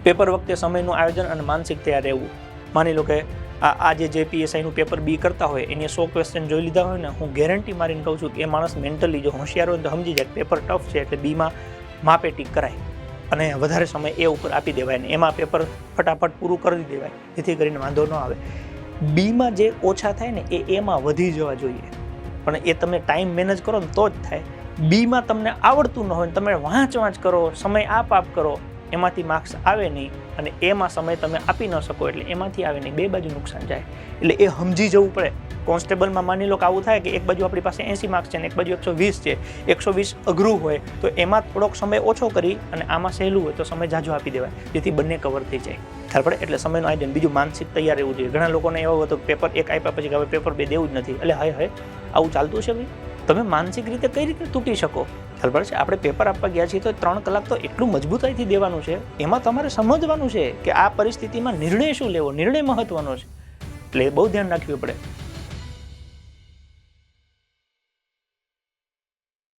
Paper વખતે સમયનું આયોજન અને માનસિક તૈયાર રહેવું. માની લો કે આજે જે પીએસઆઈનું પેપર બી કરતા હોય એને 100 ક્વેશ્ચન જોઈ લીધા હોય ને, હું ગેરંટી મારીને કહું છું કે એ માણસ મેન્ટલી જો હોશિયાર હોય તો સમજી જાય પેપર ટફ છે એટલે બીમાં માપે ટીક કરાય અને વધારે સમય એ ઉપર આપી દેવાય ને એમાં પેપર ફટાફટ પૂરું કરી દેવાય, જેથી કરીને વાંધો ન આવે. બીમાં જે ઓછા થાય ને એમાં વધી જવા જોઈએ, પણ એ તમે ટાઈમ મેનેજ કરો ને તો જ થાય. બીમાં તમને આવડતું ન હોય ને તમે વાંચ કરો, સમય આપ કરો, એમાંથી માર્ક્સ આવે નહીં અને એમાં સમય તમે આપી ન શકો એટલે એમાંથી આવે નહીં, બે બાજુ નુકસાન જાય. એટલે એ સમજી જવું પડે. કોન્સ્ટેબલમાં માની લો કે આવું થાય કે એક બાજુ આપણી પાસે 80 માર્ક્સ છે અને એક બાજુ 120 છે. 120 અઘરું હોય તો એમાં થોડોક સમય ઓછો કરી અને આમાં સહેલું હોય તો સમય ઝાઝો આપી દેવાય, જેથી બંને કવર થઈ જાય. ખ્યાલ પડે? એટલે સમયનું આયોજન. બીજું માનસિક તૈયાર રહેવું જોઈએ. ઘણા લોકોને એવો હતો પેપર 1 આપ્યા પછી હવે પેપર 2 દેવું જ નથી. એટલે હાય આવું ચાલતું છે ભાઈ? તમે માનસિક રીતે કઈ રીતે તૂટી શકો? ખ્યાલ પડે છે? આપણે પેપર આપવા ગયા છીએ તો 3 કલાક તો એટલું મજબૂતાઈથી દેવાનું છે. એમાં તમારે સમજવાનું છે કે આ પરિસ્થિતિમાં નિર્ણય શું લેવો, નિર્ણય મહત્વનો છે. એટલે બહુ ધ્યાન રાખવું પડે.